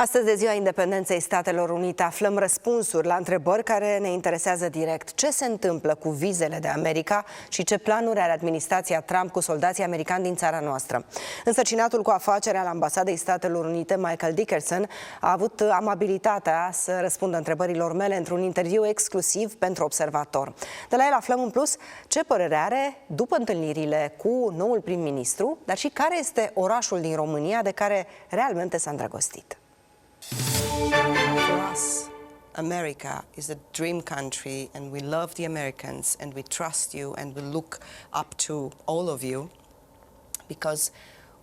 Astăzi, de Ziua Independenței Statelor Unite, aflăm răspunsuri la întrebări care ne interesează direct. Ce se întâmplă cu vizele de America și ce planuri are administrația Trump cu soldații americani din țara noastră? Însărcinatul cu afaceri al Ambasadei Statelor Unite, Michael Dickerson, a avut amabilitatea să răspundă întrebărilor mele într-un interviu exclusiv pentru Observator. De la el aflăm în plus ce părere are după întâlnirile cu noul prim-ministru, dar și care este orașul din România de care realmente s-a îndrăgostit. For us, America is a dream country, and we love the Americans, and we trust you, and we look up to all of you, because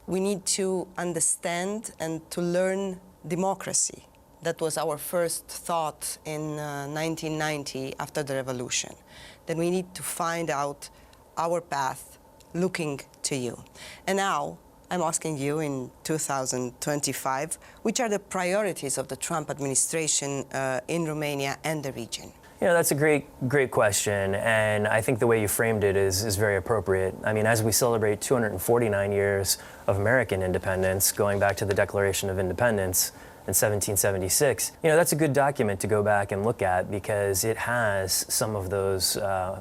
we need to understand and to learn democracy. That was our first thought in 1990 after the revolution. Then we need to find out our path looking to you. And now, I'm asking you in 2025, which are the priorities of the Trump administration in Romania and the region? You know, that's a great question, and I think the way you framed it is very appropriate. I mean, as we celebrate 249 years of American independence, going back to the Declaration of Independence in 1776, you know, that's a good document to go back and look at because it has some of those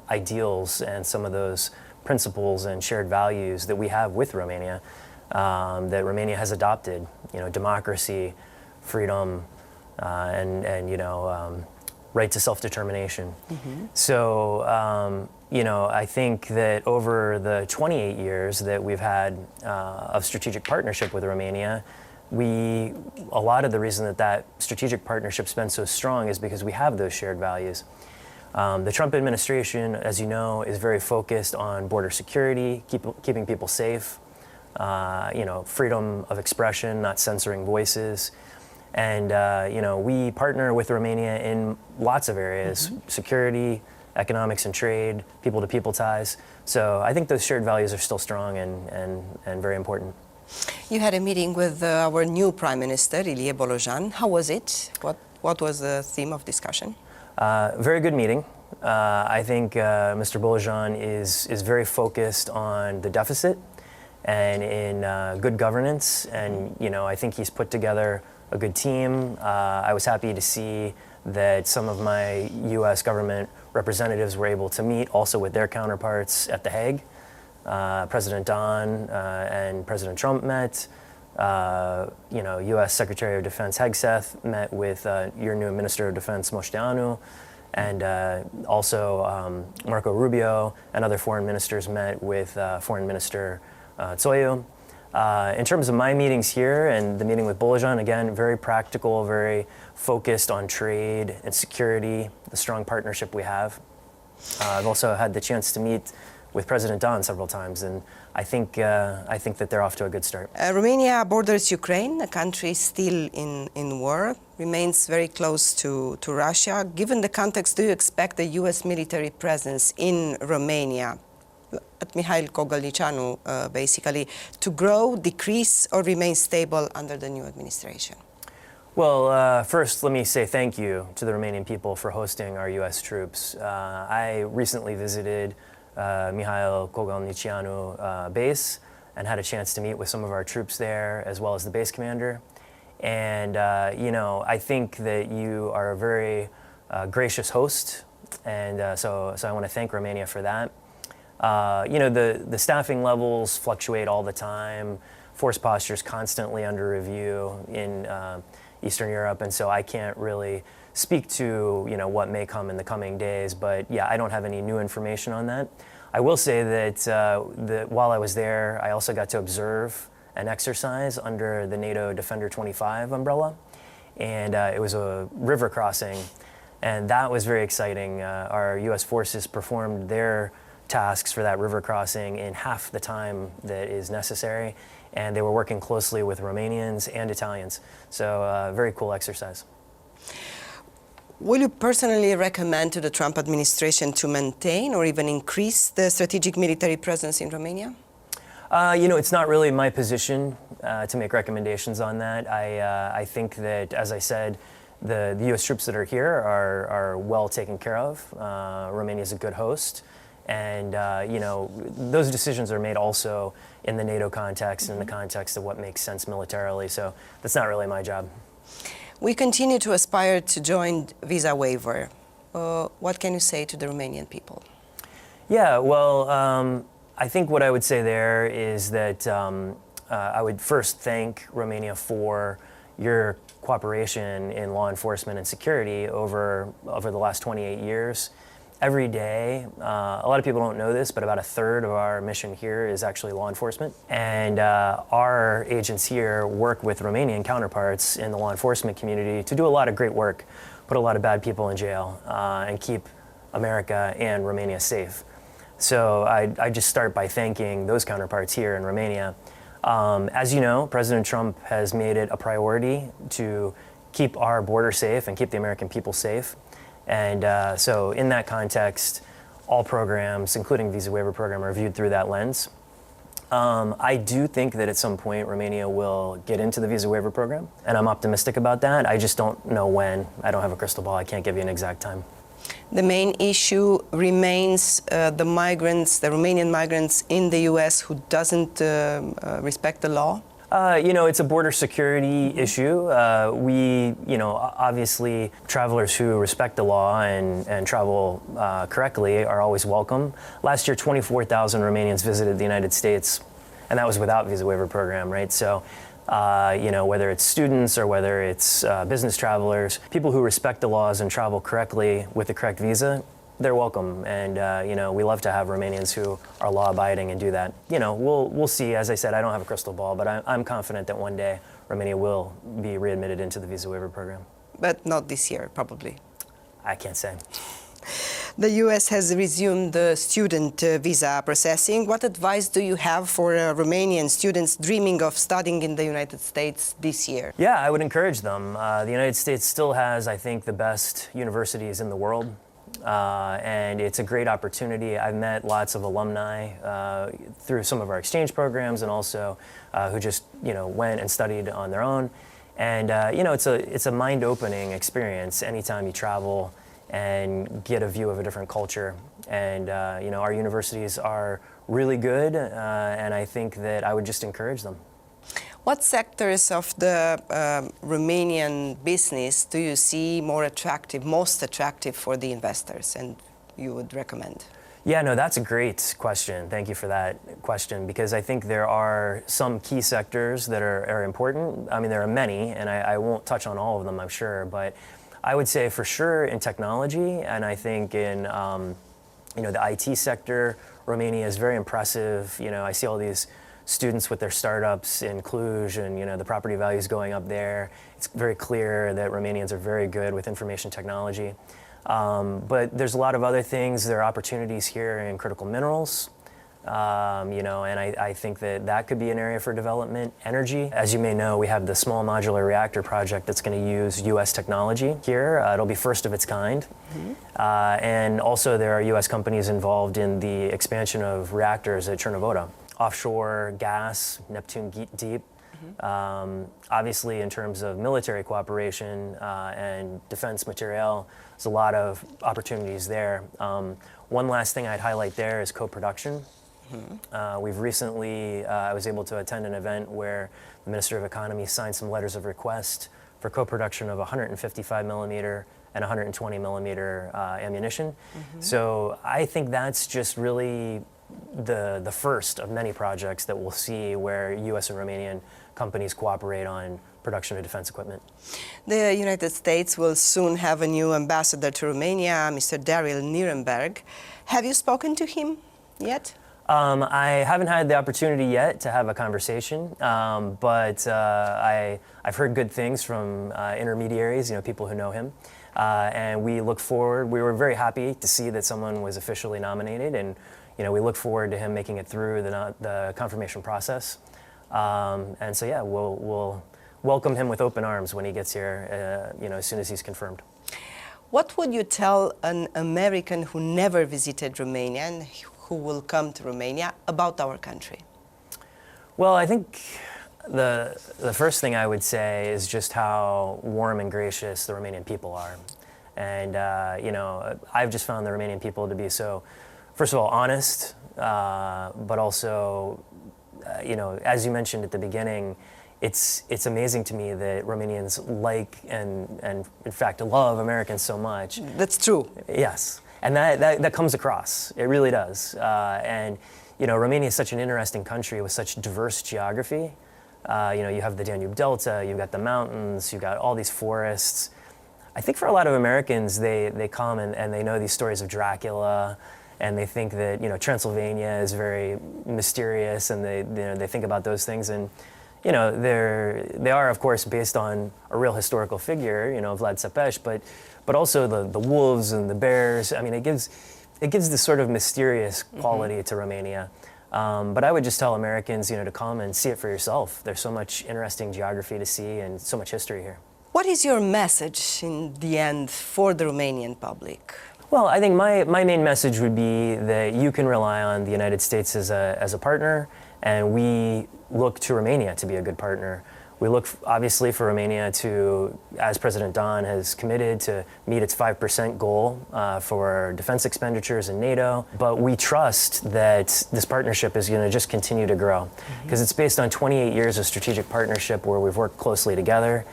ideals and some of those principles and shared values that we have with Romania. That Romania has adopted, you know, democracy, freedom, and you know, right to self-determination. So, you know, I think that over the 28 years that we've had of strategic partnership with Romania, a lot of the reason that strategic partnership's been so strong is because we have those shared values. The Trump administration, as you know, is very focused on border security, keeping people safe. You know, freedom of expression, not censoring voices. And, you know, we partner with Romania in lots of areas, security, economics and trade, people-to-people ties. So I think those shared values are still strong and very important. You had a meeting with our new Prime Minister, Ilie Bolojan. How was it? What was the theme of discussion? Very good meeting. I think Mr. Bolojan is very focused on the deficit and in good governance, and you know, I think he's put together a good team. I was happy to see that some of my U.S. government representatives were able to meet also with their counterparts at The Hague. President Don and President Trump met. You know, U.S. Secretary of Defense Hegseth met with your new Minister of Defense Moșteanu, and also Marco Rubio and other foreign ministers met with Foreign Minister Tsoyu. In terms of my meetings here and the meeting with Bolojan, again, very practical, very focused on trade and security, the strong partnership we have. I've also had the chance to meet with President Don several times, and I think that they're off to a good start. Romania borders Ukraine, a country still in war, remains very close to Russia. Given the context, do you expect the U.S. military presence in Romania, at Mihail Kogălnicianu, basically, to grow, decrease, or remain stable under the new administration? Well, first, let me say thank you to the Romanian people for hosting our U.S. troops. I recently visited Mihail Kogălnicianu base and had a chance to meet with some of our troops there, as well as the base commander. And, you know, I think that you are a very gracious host, and so I want to thank Romania for that. You know, the staffing levels fluctuate all the time. Force posture is constantly under review in Eastern Europe, and so I can't really speak to, you know, what may come in the coming days. But yeah, I don't have any new information on that. I will say that while I was there, I also got to observe an exercise under the NATO Defender 25 umbrella, and it was a river crossing, and that was very exciting. Our U.S. forces performed their tasks for that river crossing in half the time that is necessary, and they were working closely with Romanians and Italians. So very cool exercise. Will you personally recommend to the Trump administration to maintain or even increase the strategic military presence in Romania? You know, it's not really my position to make recommendations on that. I think that, as I said, the U.S. troops that are here are well taken care of. Romania is a good host. And, you know, those decisions are made also in the NATO context, in the context of what makes sense militarily. So that's not really my job. We continue to aspire to join visa waiver. What can you say to the Romanian people? Yeah, well, I think what I would say there is that I would first thank Romania for your cooperation in law enforcement and security over the last 28 years. Every day, a lot of people don't know this, but about a third of our mission here is actually law enforcement. And our agents here work with Romanian counterparts in the law enforcement community to do a lot of great work, put a lot of bad people in jail, and keep America and Romania safe. So I just start by thanking those counterparts here in Romania. As you know, President Trump has made it a priority to keep our border safe and keep the American people safe. And so in that context, all programs, including visa waiver program, are viewed through that lens. I do think that at some point Romania will get into the visa waiver program, and I'm optimistic about that. I just don't know when. I don't have a crystal ball. I can't give you an exact time. The main issue remains the migrants, the Romanian migrants in the U.S. who doesn't respect the law? It's a border security issue. Obviously, travelers who respect the law and travel correctly are always welcome. Last year, 24,000 Romanians visited the United States, and that was without visa waiver program, right? So, whether it's students or whether it's business travelers, people who respect the laws and travel correctly with the correct visa, they're welcome, and we love to have Romanians who are law-abiding and do that. We'll see. As I said, I don't have a crystal ball, but I'm confident that one day Romania will be readmitted into the visa waiver program. But not this year, probably. I can't say. The U.S. has resumed the student visa processing. What advice do you have for Romanian students dreaming of studying in the United States this year? Yeah, I would encourage them. The United States still has, I think, the best universities in the world. And it's a great opportunity. I've met lots of alumni through some of our exchange programs, and also who just went and studied on their own. And it's a mind-opening experience anytime you travel and get a view of a different culture. And our universities are really good, and I think that I would just encourage them. What sectors of the Romanian business do you see most attractive for the investors, and you would recommend? Yeah, no, that's a great question. Thank you for that question, because I think there are some key sectors that are important. I mean, there are many, and I won't touch on all of them, I'm sure, but I would say for sure in technology, and I think in the IT sector, Romania is very impressive. I see all these students with their startups in Cluj, and the property values going up there. It's very clear that Romanians are very good with information technology. But there's a lot of other things. There are opportunities here in critical minerals, and I think that could be an area for development. Energy, as you may know, we have the small modular reactor project that's going to use U.S. technology here. It'll be first of its kind. Mm-hmm. And also there are U.S. companies involved in the expansion of reactors at Chernobyl. Offshore gas, Neptune Deep. Mm-hmm. Obviously, in terms of military cooperation and defense materiel, there's a lot of opportunities there. One last thing I'd highlight there is co-production. Mm-hmm. We've recently, I was able to attend an event where the Minister of Economy signed some letters of request for co-production of 155 millimeter and 120 millimeter ammunition. Mm-hmm. So I think that's just really the first of many projects that we'll see where U.S. and Romanian companies cooperate on production of defense equipment. The United States will soon have a new ambassador to Romania, Mr. Daryl Nirenberg. Have you spoken to him yet? I haven't had the opportunity yet to have a conversation, but I've heard good things from intermediaries, people who know him. And we look forward. We were very happy to see that someone was officially nominated, and we look forward to him making it through the confirmation process. And so, yeah, we'll welcome him with open arms when he gets here, as soon as he's confirmed. What would you tell an American who never visited Romania and who will come to Romania about our country? Well, I think the first thing I would say is just how warm and gracious the Romanian people are. And, I've just found the Romanian people to be so, first of all, honest, but also, as you mentioned at the beginning, it's amazing to me that Romanians like and in fact love Americans so much. That's true. Yes, and that comes across. It really does. And you know, Romania is such an interesting country with such diverse geography. You know, you have the Danube Delta, you've got the mountains, you've got all these forests. I think for a lot of Americans, they come and they know these stories of Dracula, and they think that, you know, Transylvania is very mysterious, and they think about those things. And you know, they are of course based on a real historical figure, you know, Vlad Țepeș, but also the wolves and the bears. I mean, it gives this sort of mysterious quality to Romania. But I would just tell Americans, you know, to come and see it for yourself. There's so much interesting geography to see and so much history here. What is your message in the end for the Romanian public? Well, I think my main message would be that you can rely on the United States as a partner, and we look to Romania to be a good partner. We look obviously for Romania to, as President Don has committed, to meet its 5% goal for defense expenditures in NATO. But we trust that this partnership is going to just continue to grow, because it's based on 28 years of strategic partnership where we've worked closely together.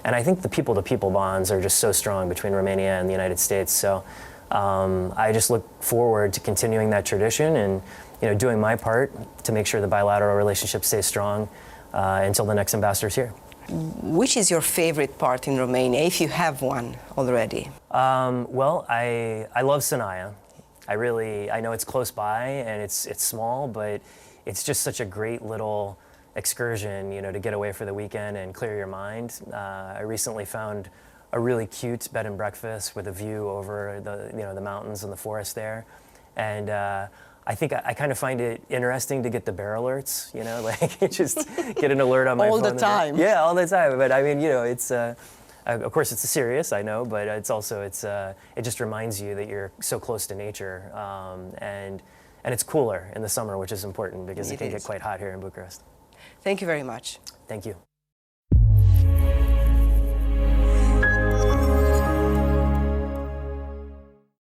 And I think the people-to-people bonds are just so strong between Romania and the United States. So I just look forward to continuing that tradition and, you know, doing my part to make sure the bilateral relationship stays strong until the next ambassador's here. Which is your favorite part in Romania, if you have one already? Well, I love Sinaia. I know it's close by and it's small, but it's just such a great little excursion, you know, to get away for the weekend and clear your mind. I recently found a really cute bed and breakfast with a view over the mountains and the forest there, and I think I kind of find it interesting to get the bear alerts, you know, like just get an alert on my phone. All the time. Yeah, all the time. But I mean, you know, it's of course it's serious, I know, but it's also it just reminds you that you're so close to nature, and it's cooler in the summer, which is important because it can get quite hot here in Bucharest. Thank you very much. Thank you.